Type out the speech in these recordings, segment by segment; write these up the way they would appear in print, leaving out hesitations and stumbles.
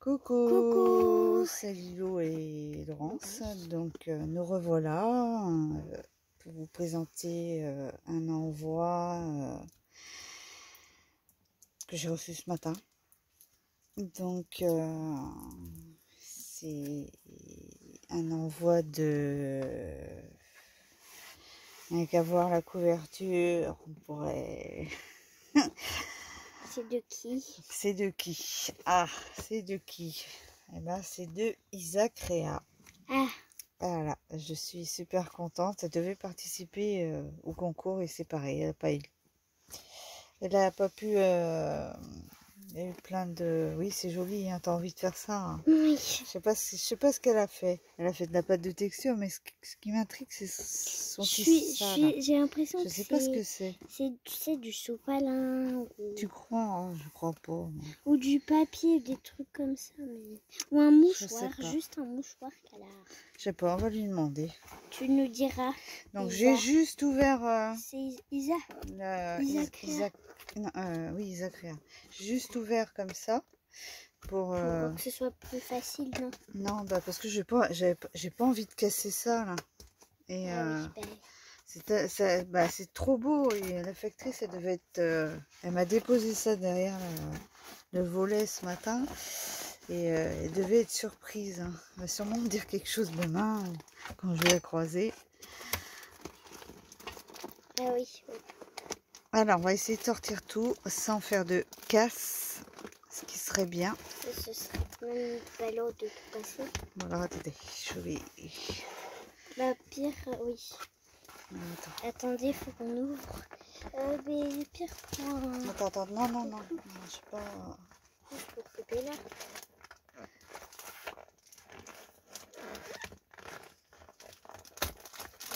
Coucou, Coucou. c'est Lilo et Laurence. Donc nous revoilà pour vous présenter un envoi que j'ai reçu ce matin. Donc c'est un envoi de... Rien qu'à voir la couverture, on pourrait... C'est de qui? C'est de qui? Ah, c'est de qui? Eh ben, c'est de Isacréa. Ah, Voilà, je suis super contente. Elle devait participer au concours et c'est pareil, elle n'a pas eu. Elle n'a pas pu. Il y a eu plein de. Oui, c'est joli, hein, t'as envie de faire ça, hein. oui. Je sais pas ce qu'elle a fait. Elle a fait de la pâte de texture, mais ce qui m'intrigue, c'est son tissage. J'ai l'impression Je que sais pas ce que c'est. c'est, tu sais, du sopalin Tu crois? Oh, je crois pas. Moi. ou du papier, des trucs comme ça. Ou un Je sais mouchoir, pas. juste un mouchoir qu'elle a. Je sais pas, on va lui demander. Tu nous diras. Donc Isa. j'ai juste ouvert. C'est Isa. Isacréa. Oui, Isacréa. J'ai juste ouvert comme ça pour Pour que ce soit plus facile, non? non, bah parce que j'ai pas envie de casser ça là. Et Ah oui, c'est trop beau et la factrice elle devait être elle m'a déposé ça derrière le volet ce matin et elle devait être surprise, hein. Elle va sûrement me dire quelque chose demain quand je vais la croiser. Ah oui, oui. Alors, on va essayer de sortir tout sans faire de casse, ce qui serait bien. Ce serait même ballot de tout passer. Voilà, attendez, je vais... Bah pire, oui. Attends. Attendez, il faut qu'on ouvre. Mais pire pour un... Attends, non, je sais pas... Je peux couper là.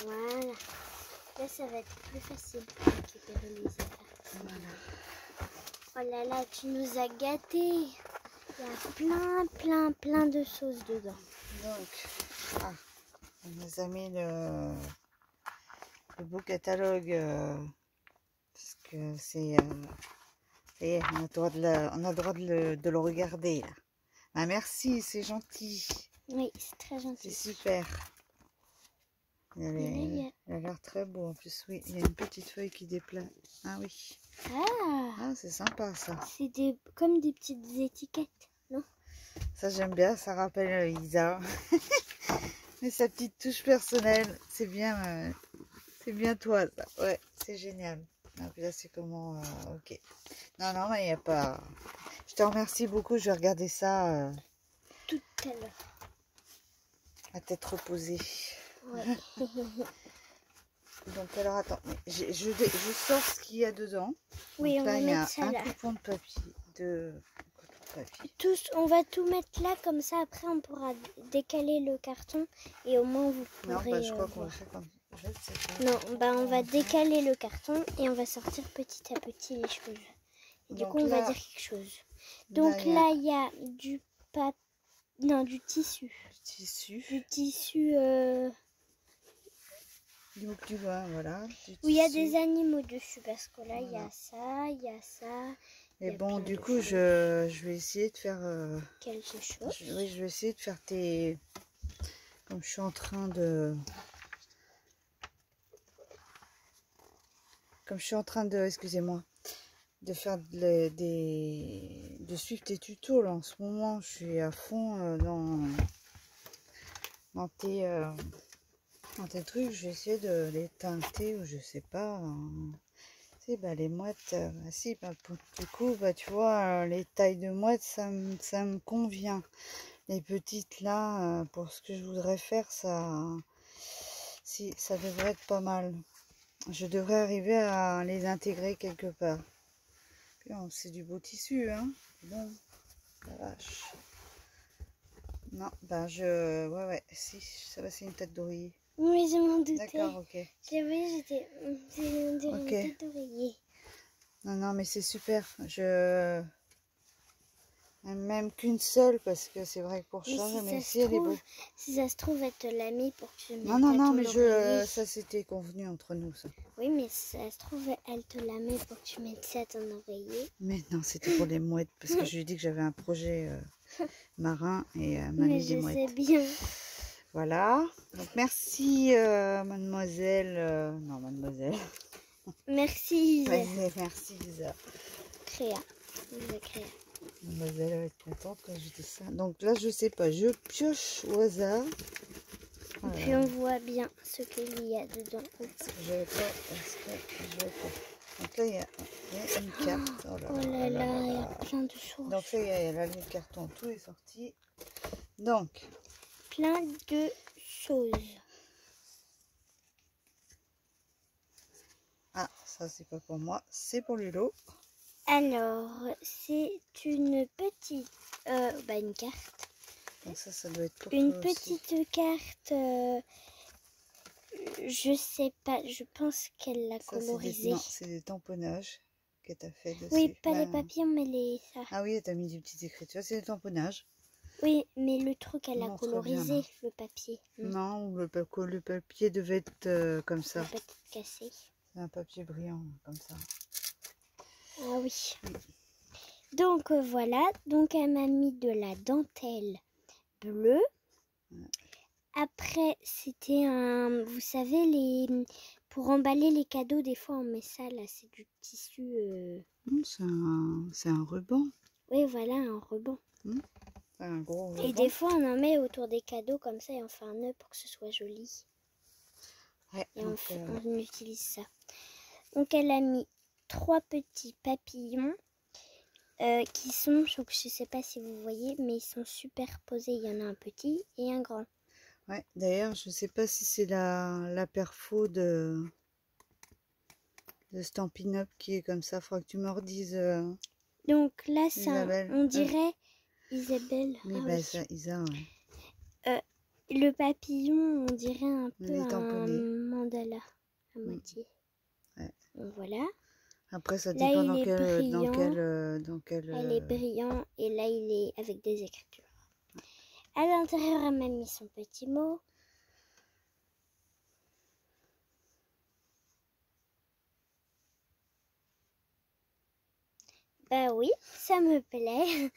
Voilà. Là, ça va être plus facile pour récupérer les affaires. Voilà. Oh là là, tu nous as gâtés. Il y a plein de sauces dedans. Donc, on nous a mis le beau catalogue, parce que c'est... ça y est, on a le droit de le regarder, là. Ah, merci, c'est gentil. Oui, c'est très gentil. C'est super. Elle a l'air très beau en plus, oui. Il y a une petite feuille qui déplace. Ah oui. Ah, c'est sympa ça. C'est comme des petites étiquettes, non? Ça j'aime bien, ça rappelle Isa. Mais sa petite touche personnelle, c'est bien toi ça. Ouais, c'est génial. Ah, puis là c'est comment, ok. Non, mais il n'y a pas... Je te remercie beaucoup, je vais regarder ça Tout à l'heure. à tête reposée. Ouais. Donc alors attends, je sors ce qu'il y a dedans. Oui, donc, on là va il y a mettre ça un là. coupon de papier, On va tout mettre là, comme ça après on pourra décaler le carton et au moins vous pourrez... Non, bah je crois qu'on va faire comme... Je sais pas. Non, bah on va décaler le carton et on va sortir petit à petit les choses. Et du Donc coup on va là, dire quelque chose. Donc là il y a du papier, non du tissu. Tissu. Du tissu... Du vin, voilà. Où il y a des animaux dessus parce que là il y a ça, il y a ça. Et bon, du coup, je vais essayer de faire... quelque chose. Oui, je vais essayer de faire tes... Comme je suis en train de... Excusez-moi. De faire de suivre tes tutos, là. En ce moment, je suis à fond dans tes trucs. Je vais essayer de les teinter ou je sais pas... Bah, les mouettes, du coup, bah, tu vois, les tailles de mouettes, ça me convient. Les petites là, pour ce que je voudrais faire, ça devrait être pas mal. Je devrais arriver à les intégrer quelque part. C'est du beau tissu, hein. Bon, la vache. Non, ben ouais, si, ça va, c'est une tête d'oreiller. Oui, je m'en doutais. D'accord, ok. J'étais une tête d'oreiller. Non, mais c'est super. Même qu'une seule, parce que c'est vrai que pour changer, mais si elle est beau. Si ça se trouve, elle te l'a mis pour que tu mettes Non, mais ça c'était convenu entre nous, ça. Oui, mais si ça se trouve, elle te la met pour que tu mettes ça à ton oreiller. Mais non, c'était pour les mouettes, parce que je lui ai dit que j'avais un projet marin et Mais Manu je des sais mouettes. bien. Voilà. Donc merci mademoiselle. Non, mademoiselle. Merci Isa. Merci Lisa. Créa. Isa Créa. Mademoiselle va être contente quand je dis ça. Donc là, je sais pas, je pioche au hasard. Et Voilà. puis on voit bien ce qu'il y a dedans. Est-ce que j'avais pas. Est-ce que j'avais pas. Donc là, il y a une carte. Oh là Oh là là là là, il y là a là. plein de choses. Donc ça y est, là, le carton, tout est sorti. Donc, Plein de choses. ah, ça c'est pas pour moi, c'est pour Lulo. Alors, c'est une petite... une carte. Donc ça doit être pour Une toi aussi. petite carte... je sais pas, je pense qu'elle l'a Ça, colorisée. non, c'est des tamponnages que tu as fait dessus. Oui, pas les Ben, papillons, mais les... ça. ah oui, tu as mis des petites écritures, c'est des tamponnages. Oui, mais le truc, elle a Montre bien, colorisé là. le papier. Non, le papier devait être comme ça. Le peut-être cassé. C'est un papier brillant, comme ça. Ah oui. Donc voilà, donc elle m'a mis de la dentelle bleue. Ouais. Après, c'était un... Vous savez, pour emballer les cadeaux, des fois on met ça, là, c'est du tissu... Non, c'est un ruban. Oui, voilà, un ruban. C'est un gros ruban. Et des fois, on en met autour des cadeaux comme ça et on fait un nœud pour que ce soit joli. Ouais, Et donc, on utilise ça. Donc elle a mis 3 petits papillons qui sont, je ne sais pas si vous voyez, mais ils sont superposés. Il y en a un petit et un grand. ouais, d'ailleurs, je sais pas si c'est la perfo de Stampin' Up qui est comme ça. Faudra que tu me redises. Donc là, Isabelle. on dirait Isabelle. Oui, Ah bah oui. ça, Isa, ouais. Le papillon, on dirait un Il peu est un tamponné. mandala à moitié. Ouais. Donc voilà. Après, ça Là, dépend il dans est brillant. dans quel. Là, il est brillant et là, il est avec des écritures. À l'intérieur, elle m'a mis son petit mot. Bah oui, ça me plaît.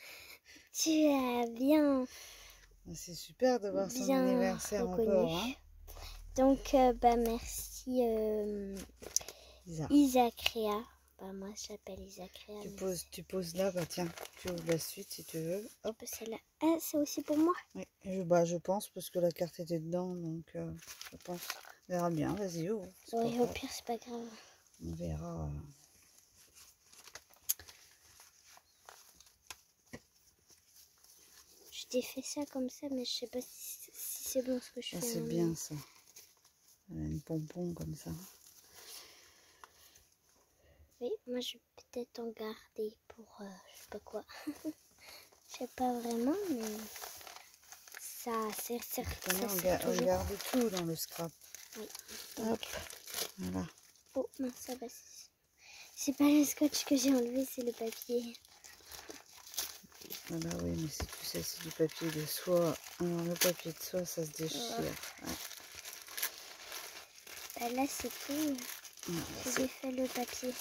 Tu as bien, C'est super de voir son bien anniversaire reconnu. encore. Hein. Donc, merci Isa. Isa Créa. Bah moi, je l'appelle Isa Créa. Tu poses là, bah tiens, tu ouvres la suite si tu veux. Hop. Celle-là. Ah, c'est aussi pour moi. Oui, je pense parce que la carte était dedans, donc je pense. On verra bien, vas-y, ouvre. Oui, au pire, c'est pas grave. On verra. Je t'ai fait ça comme ça, mais je sais pas si c'est bon ce que je fais. C'est bien ça. Elle a une pompon comme ça. Oui, moi je vais peut-être en garder pour je sais pas quoi. Je sais pas vraiment, mais ça sert On garde tout dans le scrap. Oui. Hop, voilà. Oh mince, ça va. C'est pas le scotch que j'ai enlevé, c'est le papier. Ah bah oui, mais si tu sais, c'est du papier de soie. Alors le papier de soie, ça se déchire. Ouais. Bah là c'est tout. J'ai défait le papier.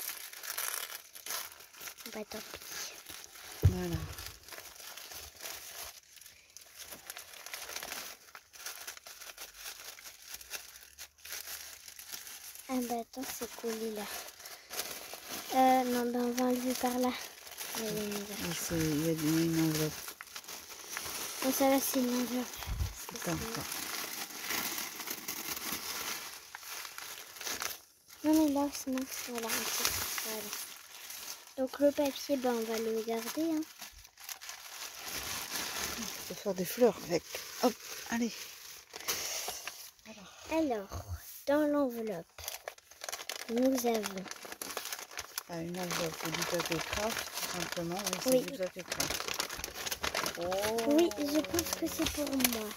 Bah tant pis. Voilà. Ah bah attends, c'est collé là. Non, bah on va enlever par là. Il y a Une enveloppe. Bon, ça va, c'est une enveloppe. Attends. Non mais là, sinon, voilà, voilà. Donc le papier, bah on va le garder. Hein. On peut faire des fleurs avec. Hop, allez. Alors, dans l'enveloppe, nous avons... une enveloppe ou du papier craft, tout simplement. Oui, Oui. c'est du papier craft. Oh. Oui, je pense que c'est pour moi.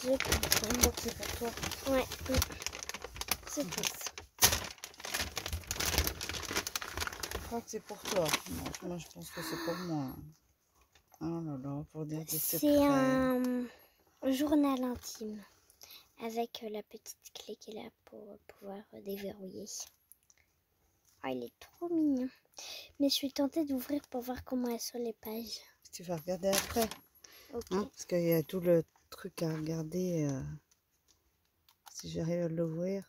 Je pense. C'est pour toi. Ouais, je pense. Je crois que c'est pour toi. Non, moi, je pense que c'est pour moi. Oh là là, pour dire des secrets. C'est un journal intime avec la petite clé qui est là pour pouvoir déverrouiller. Ah, il est trop mignon. Mais je suis tentée d'ouvrir pour voir comment elles sont les pages. Tu vas regarder après. Ok. Hein, parce qu'il y a tout le truc à regarder. Si j'arrive à l'ouvrir.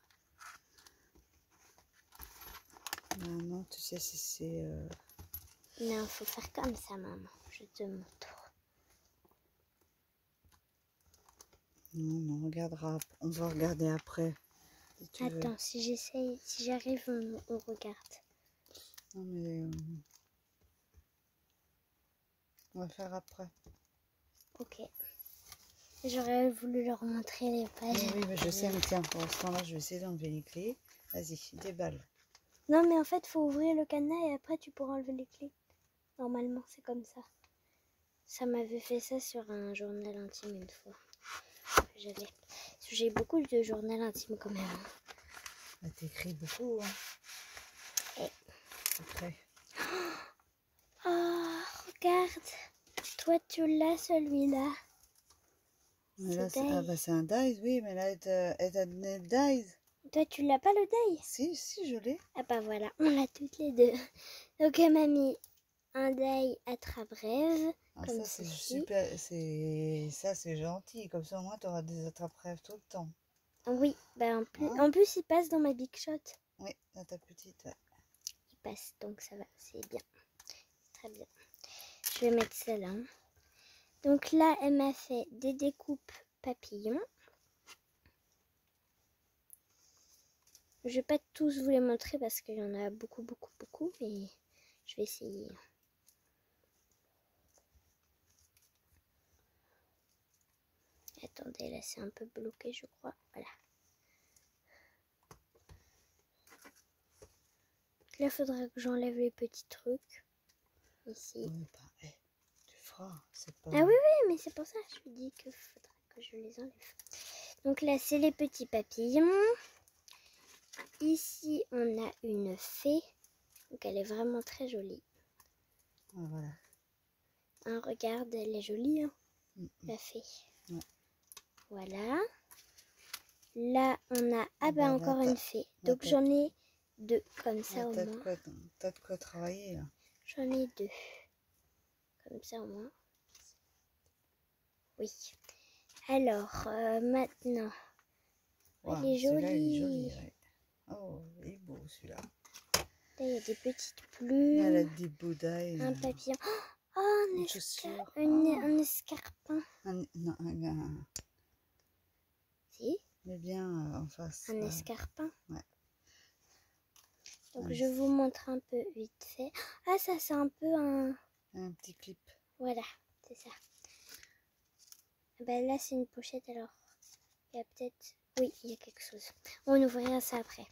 Non, tu sais si c'est... Non, faut faire comme ça, maman. Je te montre. Non, on regardera. On va regarder après. Si tu veux. Attends, si j'essaye, si j'arrive, on regarde. Non, mais... on va faire après. Ok. J'aurais voulu leur montrer les pages. Oui, mais je sais, mais tiens, pour ce temps-là, je vais essayer d'enlever les clés. Vas-y, déballe. Non, mais en fait, faut ouvrir le cadenas et après, tu pourras enlever les clés. Normalement, c'est comme ça. Ça m'avait fait ça sur un journal intime une fois. J'ai beaucoup de journal intime quand même. Bah, t'écris beaucoup, hein. Et... C'est prêt. Oh, regarde. Toi, tu l'as celui-là. Mais là, C'est ah bah c'est un dice, oui, mais là, elle t'a donné le dice. Toi, tu l'as pas le deuil? Si, je l'ai. Ah bah voilà, on l'a toutes les deux. Donc, elle m'a mis un deuil à rêve Ah, comme ça, c'est ceci. super, ça, c'est gentil. Comme ça, au moins, t'auras des attrape-rêves tout le temps. Oui, bah Hein? en plus, il passe dans ma Big Shot. Oui, dans ta petite, ouais. Il passe, donc ça va, c'est bien. Très bien. Je vais mettre ça là. Donc là, elle m'a fait des découpes papillons. Je vais pas tous vous les montrer parce qu'il y en a beaucoup, mais je vais essayer. Attendez, là c'est un peu bloqué, je crois. Voilà. Là, il faudra que j'enlève les petits trucs. Ici. Oui, bah, tu feras, c'est pas... Ah oui, mais c'est pour ça que je lui dis qu'il faudra que je les enlève. Donc là, c'est les petits papillons. Ici, on a une fée. Donc elle est vraiment très jolie. Ah, voilà. Hein, regarde, elle est jolie, hein, la fée. Ouais. Voilà. Là, on a bah, encore là, une fée. Donc j'en ai deux, comme ça au moins. T'as de quoi travailler, là. J'en ai deux. Comme ça au moins. Oui. Alors, maintenant. Wow, Elle est celui-là, jolie. il est joli, ouais. Oh, il est beau, celui-là. Là, il y a des petites Elle a plumes. des boudailles. Un papillon. Oh, Une chaussure. un escarpin. Non, Si, mais bien en face. un escarpin. Ouais. Donc, je vous montre un peu vite fait. Ah, ça, c'est un peu un... Un petit clip. Voilà, c'est ça. Ben là, c'est une pochette, alors. Il y a peut-être... Oui, il y a quelque chose. On ouvrira ça après.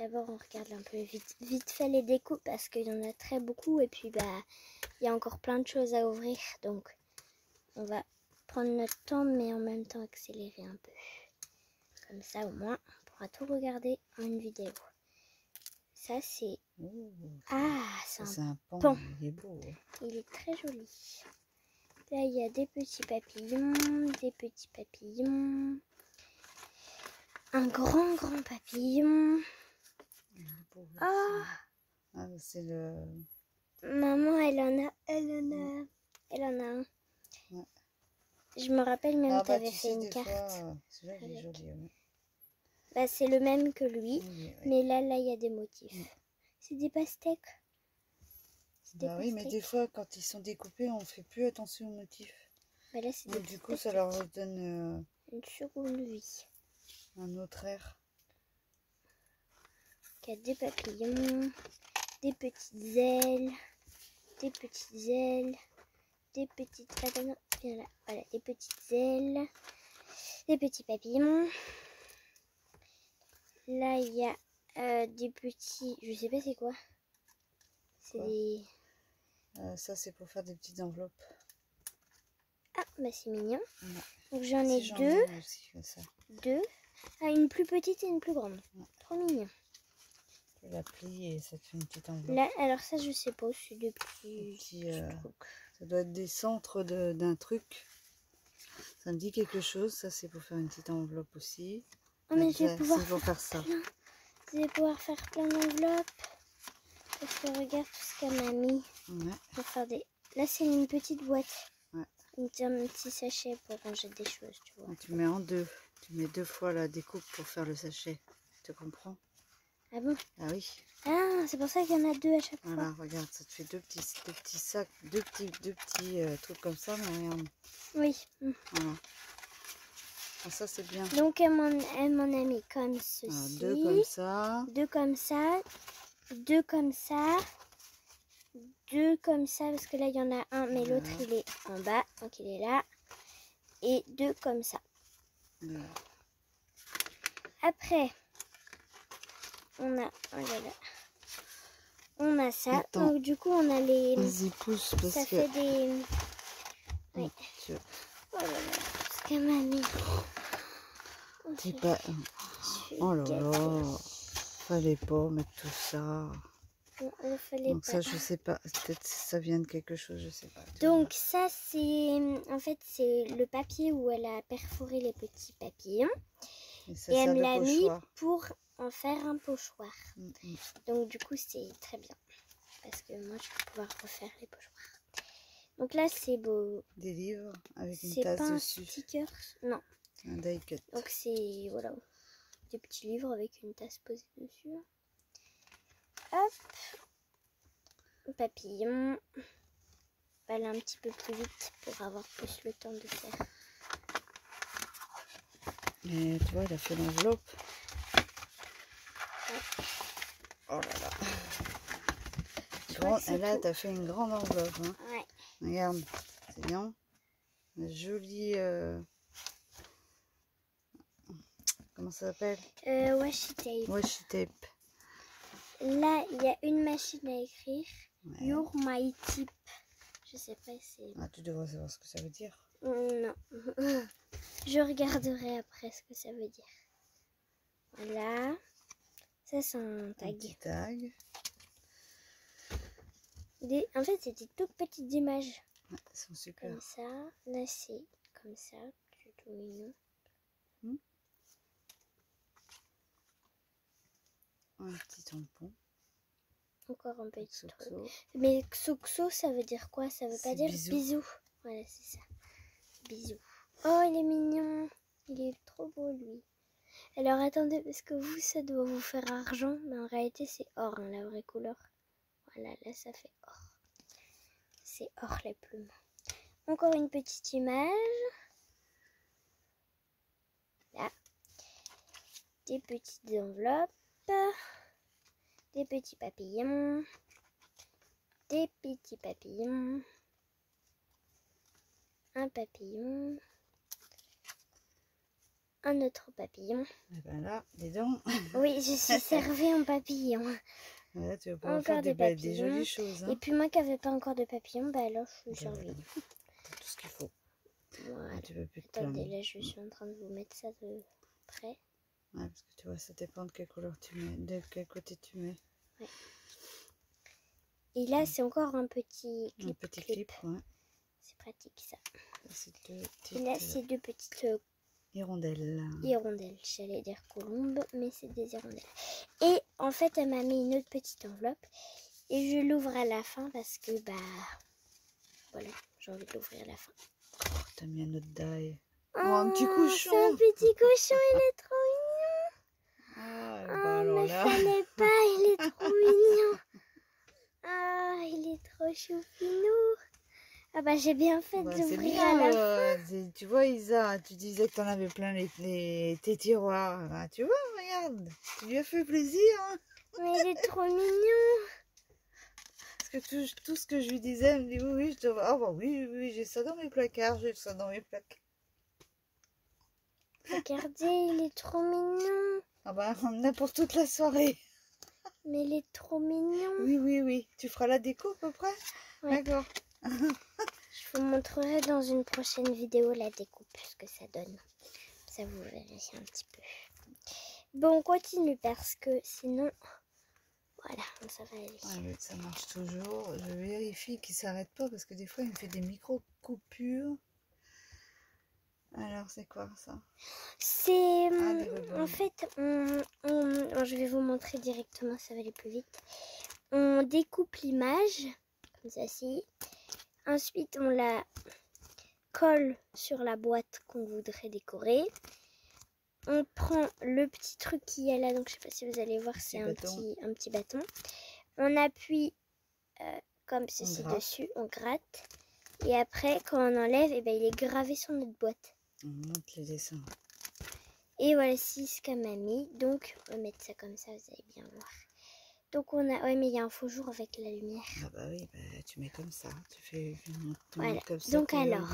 D'abord, on regarde un peu vite fait les découpes parce qu'il y en a très beaucoup. Et puis, bah, il y a encore plein de choses à ouvrir. Donc, on va prendre notre temps, mais en même temps accélérer un peu. Comme ça, au moins, on pourra tout regarder en une vidéo. Ça, c'est... Ah, c'est un pan. pan. Il est beau. Il est très joli. Là, il y a des petits papillons, un grand papillon. Il est beau. Oh, Ah, c'est le... maman, elle en a un. Ouais. Je me rappelle même que tu avais tu fait sais, une des carte. fois, celui-là, il est avec. joli. Ouais. Bah, c'est le même que lui, Oui. mais là, il y a des motifs. C'est des pastèques. Bah oui, mais des fois, quand ils sont découpés, on fait plus attention aux motifs. Bah là, c'est des du coup, ça leur donne une seconde vie. un autre air. Il y a des papillons, des petites ailes, des petites... Attends, non, viens là. Voilà, des petites ailes, des petits papillons. Là, il y a des petits... Je sais pas c'est quoi. C'est des... Ça, c'est pour faire des petites enveloppes. Ah, bah c'est mignon. Ouais. Donc j'en ai deux. Aussi, ça. Deux. Ah, une plus petite et une plus grande. Ouais. Trop mignon. Tu la plies et ça te fait une petite enveloppe. Là, alors ça, je sais pas. C'est des petits trucs. Ça doit être des centres d'un truc. Ça me dit quelque chose. Ça, c'est pour faire une petite enveloppe aussi. Oh, mais je vais pouvoir faire ça. Je vais pouvoir faire plein d'enveloppes. Parce que regarde tout ce qu'elle m'a mis. Ouais. Pour faire des... Là, c'est une petite boîte. Ouais. un petit sachet pour ranger des choses, tu vois. Tu mets en deux. Tu mets 2 fois la découpe pour faire le sachet. Tu comprends? Ah bon? Ah oui. Ah, c'est pour ça qu'il y en a 2 à chaque Voilà, fois. regarde, ça te fait deux petits sacs, deux petits trucs comme ça, mais regarde. Oui. Voilà. Ah, ça c'est bien. Donc elle m'en a mis comme ceci. Voilà, 2 comme ça. 2 comme ça. 2 comme ça. 2 comme ça, parce que là il y en a un, mais l'autre il est en bas, donc il est là. Et 2 comme ça. Voilà. Après, on a, oh là là, on a ça. Attends. Donc du coup on a les, Vas-y, pousse parce ça que... fait des, oui. Tu... Oh là là, ce qu'elle m'a mis. T'es pas... Oh là là. Fallait pas mettre tout ça. Non, il fallait Donc pas. ça, je sais pas. Peut-être que ça vient de quelque chose, je sais pas. Donc ça c'est, en fait c'est le papier où elle a perforé les petits papillons. Et ça Et elle sert me de l'a mis pochoir. pour en faire un pochoir. Mm, mm. Donc du coup c'est très bien. Parce que moi je vais pouvoir refaire les pochoirs. Donc là c'est beau. Des livres avec une C'est tasse pas un dessus. sticker. Non. Un die cut. Donc c'est, voilà, des petits livres avec une tasse posée dessus. Hop. Papillon. On va aller un petit peu plus vite pour avoir plus le temps de faire. Et tu vois, il a fait l'enveloppe. Oh là là. Et là, tu as fait une grande enveloppe. Hein. Ouais. Regarde, c'est bien. Un joli... Comment ça s'appelle? Washi tape. Washi tape. Là, il y a une machine à écrire. Ouais. You're my tip. Je sais pas si... Ah, tu devrais savoir ce que ça veut dire. Non. Je regarderai après ce que ça veut dire. Voilà. Ça, c'est un Un tag. petit tag. En fait, c'est des toutes petites images. Ouais, elles sont super. Comme ça. Là, c'est comme ça. C'est tout mignon. Un petit tampon. Encore un petit truc. Xoxo. Mais xoxo, ça veut dire quoi? Ça veut pas dire bisous. bisous. Voilà, c'est ça. Bisous. Oh, il est mignon. Il est trop beau, lui. Alors, attendez, parce que vous, ça doit vous faire argent. Mais en réalité, c'est or, hein, la vraie couleur. Voilà, là, ça fait or. C'est or, les plumes. Encore une petite image. Là. Des petites enveloppes. Des petits papillons. Des petits papillons. Un papillon. Un autre papillon. Et ben là, dis donc. Oui, je suis servée en papillon. Là, tu vas pouvoir Encore faire des des papillons. jolies choses. Hein. Et puis moi qui n'avais pas encore de papillons, bah alors je suis Voilà. servie. T'as tout ce qu'il faut. Voilà. Tu veux plus te Attendez, plaindre. là je suis en train de vous mettre ça de près. Ouais, parce que tu vois, ça dépend de quelle couleur tu mets, de quel côté tu mets. Ouais. Et là c'est encore un petit clip. Un petit clip, ouais. C'est pratique ça. C'est deux Et petites là c'est deux petites hirondelles. hirondelles. J'allais dire colombes, mais c'est des hirondelles. Et en fait elle m'a mis une autre petite enveloppe. Et je l'ouvre à la fin parce que bah voilà, j'ai envie de l'ouvrir à la fin. Oh, t'as mis un autre die. Oh, un petit cochon. C'est un petit cochon, il est trop mignon. Ah, Oh, bah alors mais là. fallait pas, il est trop mignon. Ah, il est trop choupinou. Ah bah j'ai bien fait Bah, de c'est l'ouvrir bien. à la fin. Tu vois, Isa, tu disais que t'en avais plein tes tiroirs. Bah, tu vois, regarde. Tu lui as fait plaisir. Hein. Mais il est trop mignon. Parce que tout ce que je lui disais, elle me dit oui, je te vois. Ah bah oui, j'ai ça dans mes placards, j'ai ça dans mes placards. Regardez, il est trop mignon. Ah bah on en a pour toute la soirée. Mais il est trop mignon. Oui. Tu feras la déco à peu près? Ouais. D'accord. Je vous montrerai dans une prochaine vidéo la découpe, ce que ça donne. Ça vous verrez un petit peu. Bon, on continue parce que sinon, voilà, ça va aller. Ouais, ça marche toujours. Je vérifie qu'il s'arrête pas parce que des fois il me fait des micro coupures. Alors c'est quoi ça? C'est des rubans. en fait, je vais vous montrer directement, ça va aller plus vite. On découpe l'image comme ça, si. Ensuite, on la colle sur la boîte qu'on voudrait décorer. On prend le petit truc qui est là, donc je sais pas si vous allez voir, c'est un petit bâton. On appuie comme ceci dessus, on gratte. Et après, quand on enlève, et ben, il est gravé sur notre boîte. On monte les dessins. Et voici ce qu'elle m'a mis. Donc, on va mettre ça comme ça, vous allez bien voir. Donc, on a... Ouais, mais il y a un faux jour avec la lumière. Ah bah oui, bah, tu mets comme ça. Tu fais voilà. comme ça. Donc, alors,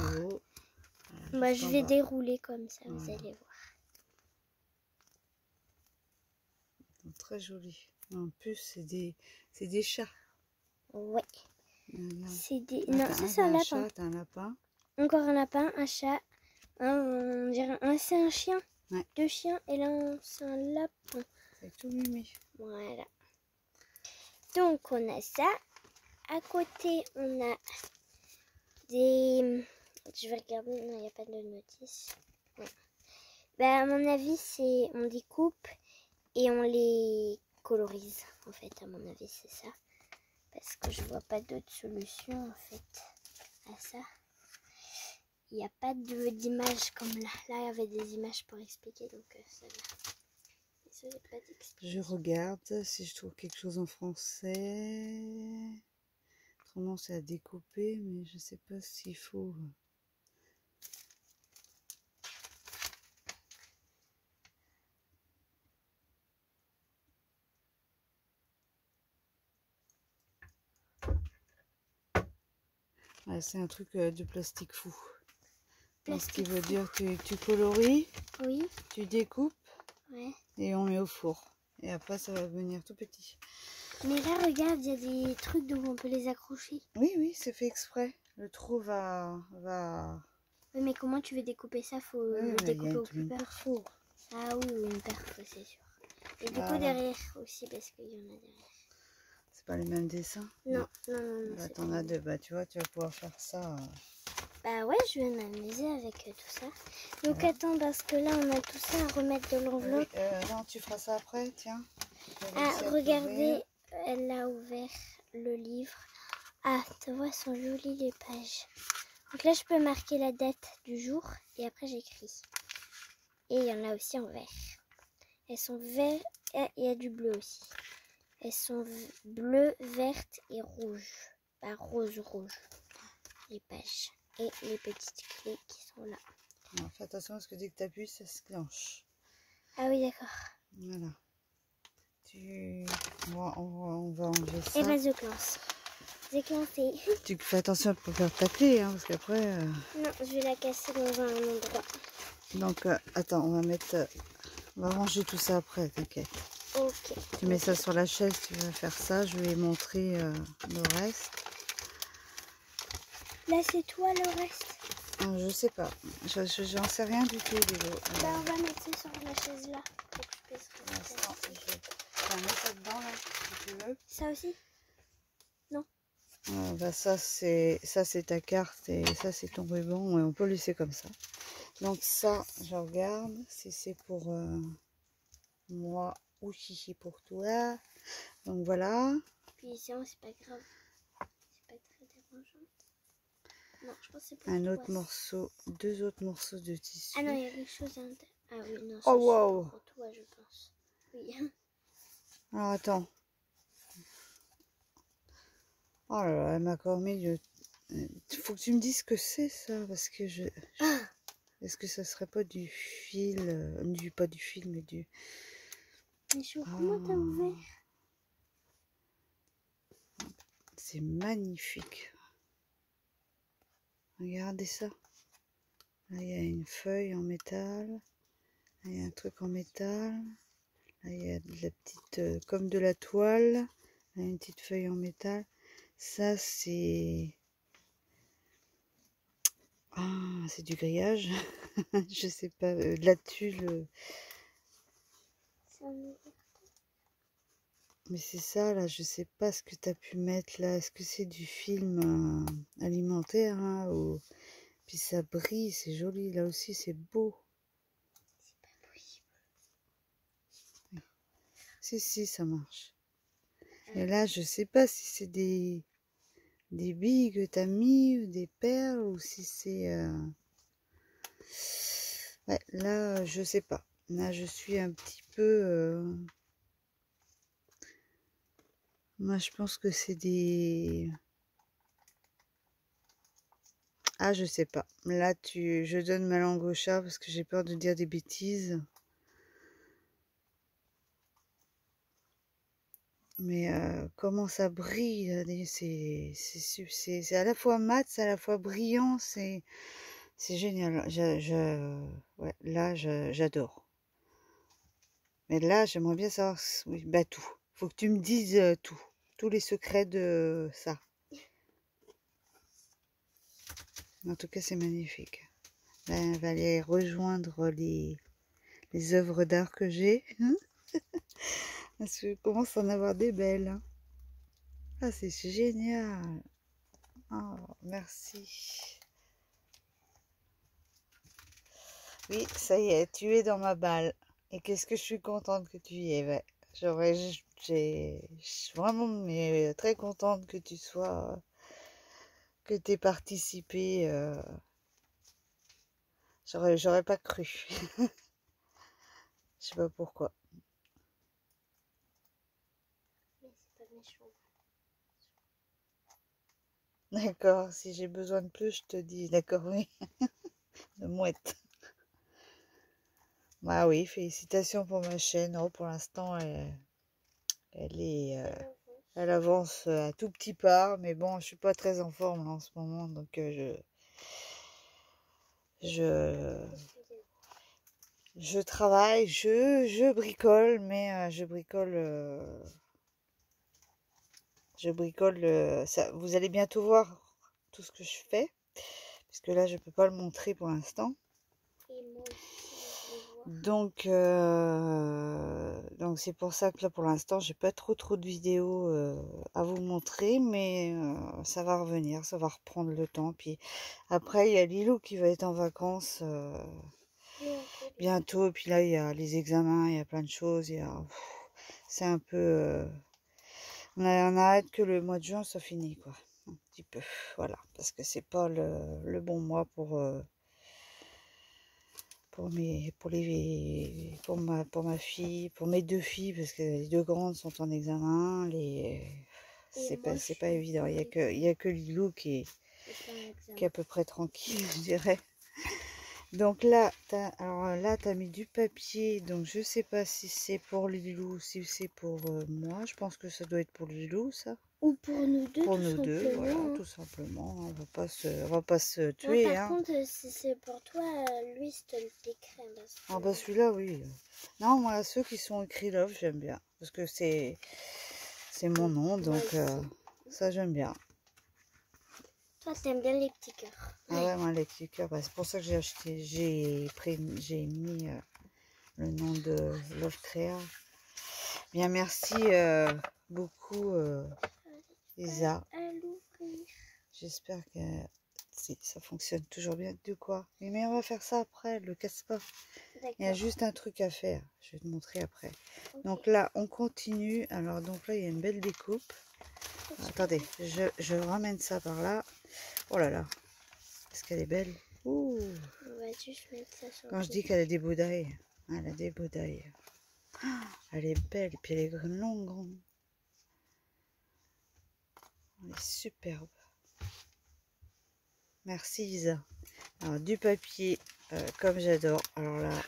moi, je vais dérouler comme ça, vous allez voir. Très joli. En plus, c'est des chats. Ouais. Voilà. C'est des... Non, c'est un lapin. T'as un lapin. Encore un lapin, un chat. On dirait c'est un chien. Ouais. 2 chiens et là, c'est un lapin. C'est tout mimi. Voilà. Donc, on a ça. À côté, on a des... Je vais regarder. Non, il n'y a pas de notice. Ouais. Ben, à mon avis, c'est... On découpe et on les colorise. En fait, à mon avis, c'est ça. Parce que je vois pas d'autre solution, en fait, à ça. Il n'y a pas d'image comme là. Là, il y avait des images pour expliquer, donc ça va. Ça, pas je regarde si je trouve quelque chose en français. Autrement, c'est à découper, mais je sais pas s'il faut. Ouais, c'est un truc de plastique fou. Ce qui veut dire que tu colories, oui. Tu découpes, ouais. Et on met au four. Et après, ça va devenir tout petit. Mais là, regarde, il y a des trucs où on peut les accrocher. Oui, oui, c'est fait exprès. Le trou va... Oui, mais comment tu veux découper ça? Faut le découper au plus perfo. Ah oui, une perfo, c'est sûr. Et du coup, derrière aussi, parce qu'il y en a derrière. C'est pas les mêmes dessins? Non, non. Bah, t'en as deux. Bah, tu vois, tu vas pouvoir faire ça. Bah ouais, je vais m'amuser avec tout ça. Donc attends, parce que là, on a tout ça à remettre dans l'enveloppe. Non, tu feras ça après, tiens. Ah, regardez, elle a ouvert le livre. Ah, tu vois, elles sont jolies les pages. Donc là, je peux marquer la date du jour et après, j'écris. Et il y en a aussi en vert. Elles sont vertes et il y a du bleu aussi. Elles sont bleues, vertes et rouges. Bah, rose, les pages. Et les petites clés qui sont là. Alors, fais attention parce que dès que tu appuies, ça se clenche. Ah oui, d'accord. Voilà. On va enlever ça. Et bah, je clenche. J'ai clenché. Tu fais attention pour faire ta clé, hein, parce qu'après... Non, je vais la casser dans un endroit. Donc, attends, on va ranger tout ça après, t'inquiète. Ok. Tu mets ça sur la chaise, tu vas faire ça. Je vais montrer le reste. Là, c'est toi le reste? Je sais pas. J'en sais rien du tout. Bah, on va mettre ça sur la chaise là. Pour que je puisse je vais mettre ça dedans, là, si tu veux. Ça aussi? Non. Bah, ça, c'est ta carte et ça, c'est ton ruban. Et on peut le laisser comme ça. Donc, ça, je regarde si c'est pour moi ou si c'est pour toi. Donc, voilà. Puis sinon, c'est pas grave. C'est pas très dérangeant. Non, je pense que c'est pour Un toi. autre morceau, 2 autres morceaux de tissu. Ah non, il y a quelque chose à l'intérieur. Ah oui, non, oh, wow. C'est pour toi, je pense. Oui. Alors, attends. Oh là là, elle m'a encore mis le... Faut que tu me dises ce que c'est, ça, parce que je... Est-ce que ça serait pas du fil, pas du fil, mais du... Mais comment t'as ouvert? C'est magnifique. Regardez ça. Là, il y a une feuille en métal. Là, il y a un truc en métal. Là, il y a de la petite... comme de la toile. Là, une petite feuille en métal. Ça, c'est... Ah, c'est du grillage. Je sais pas. De la tulle... Mais c'est ça, là, je sais pas ce que tu as pu mettre là. Est-ce que c'est du film alimentaire, hein, ou... Puis ça brille, c'est joli. Là aussi, c'est beau. C'est pas possible. Si, ça marche. Et là, je sais pas si c'est des... des billes que t'as mis ou des perles ou si c'est... Ouais, là, je sais pas. Là, je suis un petit peu... Moi, je pense que c'est des... Ah, je sais pas. Là, je donne ma langue au chat parce que j'ai peur de dire des bêtises. Mais comment ça brille, c'est à la fois mat, c'est à la fois brillant, c'est génial. Ouais, là, j'adore. Mais là, j'aimerais bien savoir, oui, bah tout. Faut que tu me dises tout, tous les secrets de ça. En tout cas, c'est magnifique. Là, on va aller rejoindre les œuvres d'art que j'ai. Parce que je commence à en avoir des belles. Hein. Ah, c'est génial. Oh, merci. Oui, ça y est, tu es dans ma balle. Et qu'est-ce que je suis contente que tu y es. Ouais. Je suis vraiment mais, très contente que tu sois, que tu aies participé. J'aurais pas cru. Je sais pas pourquoi. Mais c'est pas méchant. D'accord, si j'ai besoin de plus, je te dis. D'accord, oui. De mouette. Bah oui, félicitations pour ma chaîne. Oh, pour l'instant, elle est, elle avance à tout petit pas, mais bon, je suis pas très en forme là, en ce moment, donc je, je travaille, je bricole, mais je bricole. Ça, vous allez bientôt voir tout ce que je fais, parce que là, je peux pas le montrer pour l'instant. Et moi aussi, je le vois. Donc c'est pour ça que là pour l'instant j'ai pas trop de vidéos à vous montrer, mais ça va revenir, ça va reprendre le temps. Puis après il y a Lilou qui va être en vacances bientôt, et puis là il y a les examens, il y a plein de choses, c'est un peu on a hâte que le mois de juin soit fini quoi, un petit peu, voilà, parce que c'est pas le bon mois pour ma fille, pour mes deux filles, parce que les deux grandes sont en examen, c'est pas évident. Il y a que Lilou qui est à peu près tranquille, je dirais. Donc là, t'as mis du papier, donc je sais pas si c'est pour Lilou ou si c'est pour moi. Je pense que ça doit être pour Lilou, ça. Ou pour nous deux, Pour tout nous deux, simplement. voilà, Hein. tout simplement. On va pas se Moi, tuer, par hein. contre, si c'est pour toi, lui, je te le décris. Ah bah celui-là, oui. Non, moi, ceux qui sont écrits love, j'aime bien. Parce que c'est mon nom, donc ça, j'aime bien. Toi, t'aimes bien les petits cœurs. Ah ouais, moi, les petits cœurs, bah, c'est pour ça que j'ai mis le nom de Love Créa. Bien, merci beaucoup, Isa. À l'ouvrir. J'espère que ça fonctionne toujours bien. De quoi? Mais on va faire ça après, le casse pas. Il y a juste un truc à faire. Je vais te montrer après. Okay. Donc là, on continue. Alors, donc là, il y a une belle découpe. Attendez, je ramène ça par là. Oh là là. Est-ce qu'elle est belle? Ouh. On va juste mettre ça sur Quand je dis qu'elle a des boudailles, elle a des boudailles. Elle est belle. Et puis elle est longue. Elle est superbe. Merci Isa. Alors, du papier, comme j'adore. Alors là,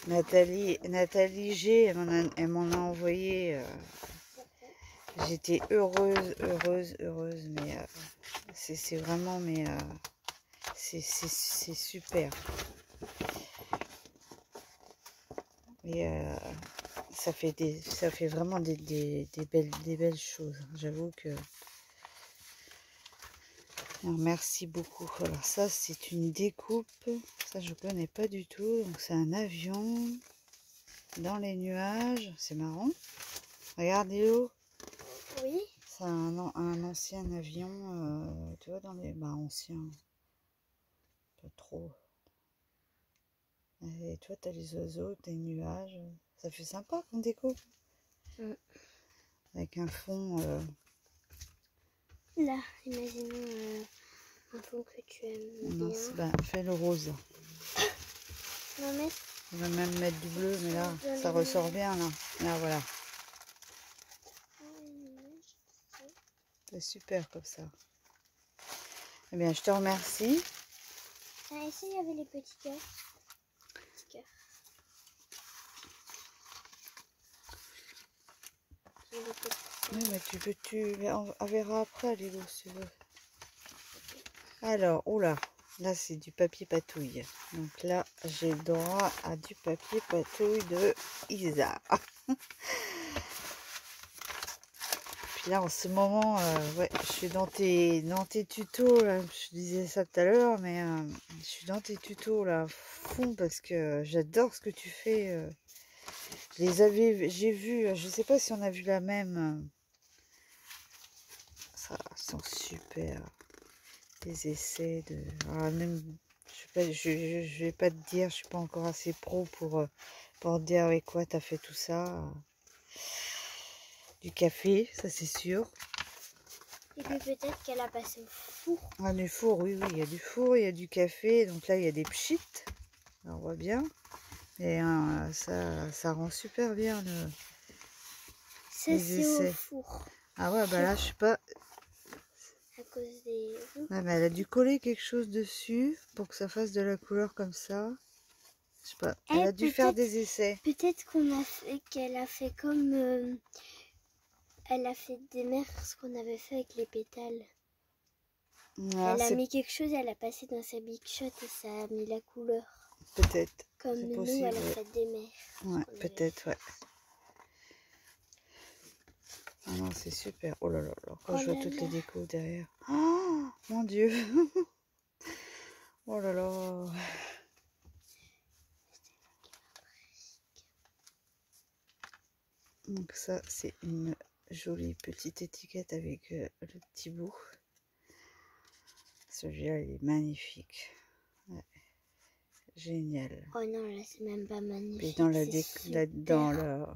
Nathalie G, elle m'en a envoyé. J'étais heureuse, mais c'est vraiment, mais c'est super. Et ça fait vraiment des belles choses. J'avoue que. Alors, merci beaucoup. Alors ça, c'est une découpe. Ça, je connais pas du tout. Donc c'est un avion dans les nuages. C'est marrant. Regardez l'eau. Oui. C'est un ancien avion, tu vois, dans les... Bah, ancien. Pas trop. Et toi, t'as les oiseaux, t'as les nuages. Ça fait sympa qu'on découpe. Avec un fond Là, imaginons un fond que tu aimes Non, bien. ben, fais le rose. On va mettre On va même mettre du bleu, mais là, ça ressort bien, là. Là, voilà. C'est super comme ça. Eh bien, je te remercie. Ah, ici, il y avait les petits cœurs. Petits cœurs. J'ai des petits cœurs. Oui, mais on verra après, Lilo, si tu veux. Alors, oula, là, c'est du papier patouille. Donc là, j'ai le droit à du papier patouille de Isa. Puis là, en ce moment, ouais, je suis dans tes tutos, là. Je disais ça tout à l'heure, mais je suis dans tes tutos, là, fond, parce que j'adore ce que tu fais. J'ai vu, je sais pas si on a vu la même. Ça sont super. Des essais de. Même, je vais pas te dire, je suis pas encore assez pro pour te dire avec quoi tu as fait tout ça. Du café, ça c'est sûr. Et puis peut-être qu'elle a passé au four. Ah, du four, oui, oui, il y a du four, il y a du café. Donc là, il y a des pchits. On voit bien. Et ça rend super bien Ça, les c'est au essais. four. Ah ouais, bah là, je sais pas. À cause des... Ouais, mais elle a dû coller quelque chose dessus pour que ça fasse de la couleur comme ça. Je sais pas. Elle a dû faire des essais. Peut-être qu'elle a fait comme... elle a fait des mers ce qu'on avait fait avec les pétales. Ah, Elle a mis quelque chose, elle a passé dans sa big shot et ça a mis la couleur. peut-être. Comme C'est nous, possible, elle a ouais. fait des mers. Ouais, peut-être, ouais. Ah non, c'est super. Oh là là là. Quand je vois toutes les décos derrière. Oh, mon Dieu. Oh là là. Donc ça, c'est une jolie petite étiquette avec le petit bout. Celui-là, il est magnifique. Ouais. Génial. Oh non, là, c'est même pas magnifique. Et dans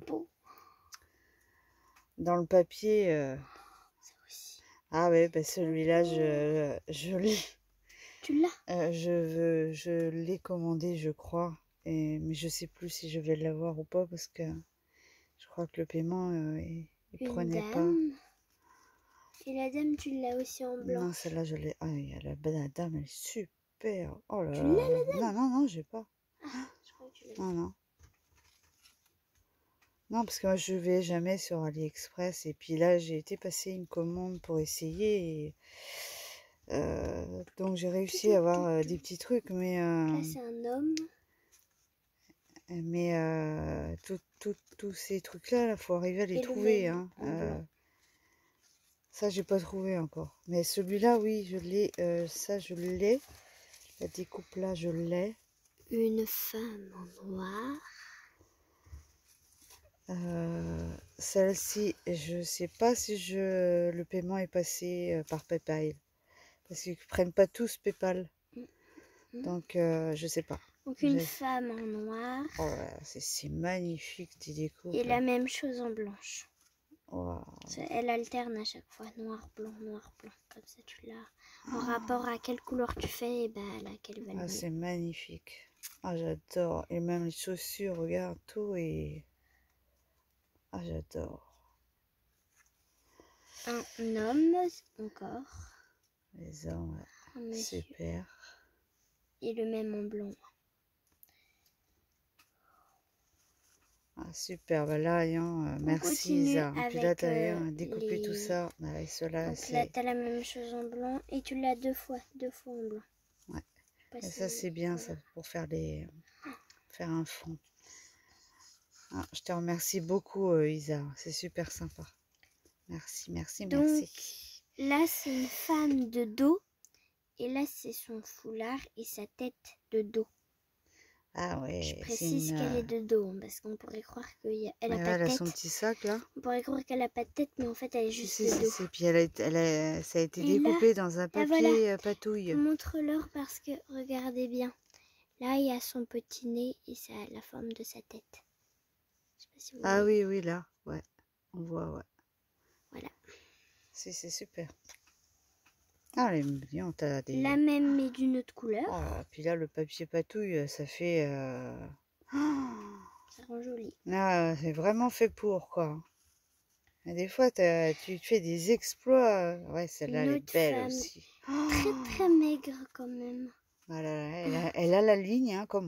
dans le papier. Ça aussi. Ah ouais, bah celui-là, je l'ai. Tu l'as? Je l'ai commandé, je crois. Mais je sais plus si je vais l'avoir ou pas parce que je crois que le paiement, il prenait pas. Et la dame, tu l'as aussi en blanc. Non, celle-là, je l'ai. Ah, la dame, elle est super. Oh là Tu là. l'as, la dame? Non, j'ai pas. Ah, je crois que tu l'as. Non. Non, parce que moi, je vais jamais sur AliExpress. Et puis là, j'ai été passer une commande pour essayer. Donc, j'ai réussi à avoir des petits trucs. Mais, là, c'est un homme. mais tous ces trucs-là, il faut arriver à les Et trouver. Hein. Ça, j'ai pas trouvé encore. Mais celui-là, oui, je l'ai. Ça, je l'ai. La découpe là, je l'ai. Une femme en noir. Celle-ci, je sais pas si le paiement est passé par PayPal. Parce qu'ils prennent pas tous PayPal. Donc, je sais pas. Donc une femme en noir. Oh là, c'est magnifique, tes découpes. Et la même chose en blanche. Wow. Elle alterne à chaque fois. Noir, blanc, noir, blanc. Comme ça, tu l'as. En rapport à quelle couleur tu fais, et ben, laquelle va le mieux. C'est magnifique. Ah, j'adore. Et même les chaussures, regarde tout et... Ah, j'adore. Un homme encore. Les hommes, ouais. Super. Et le même en blanc. Ah, super. Bah là, merci Isa. Et puis là, tu as découpé tout ça. Bah, avec cela, donc là, tu as la même chose en blanc et tu l'as deux fois en blanc. Ouais. Et ça, c'est bien, ça, pour faire un fond. Ah, je te remercie beaucoup, Isa. C'est super sympa. Merci. Donc, là, c'est une femme de dos. Et là, c'est son foulard et sa tête de dos. Ah ouais. Je précise qu'elle est de dos, parce qu'on pourrait croire qu'elle a pas de tête. Elle a son petit sac, là. On pourrait croire qu'elle a pas de tête, mais en fait, elle est juste de dos. Puis ça a été découpé dans un papier patouille. Montre-leur parce que, regardez bien. Là, il y a son petit nez et ça a la forme de sa tête. Je sais pas si vous voyez. Oui, là. Ouais. On voit, ouais. Voilà. C'est super. Ah, elle est bien, t'as des... La même mais d'une autre couleur. Oh, puis là, le papier patouille, ça fait... Oh, Ça rend joli. là, c'est vraiment fait pour, quoi. Et des fois, tu fais des exploits. Ouais, celle-là, Une elle est autre belle femme aussi. très très maigre quand même. Voilà, elle a la ligne, hein, comme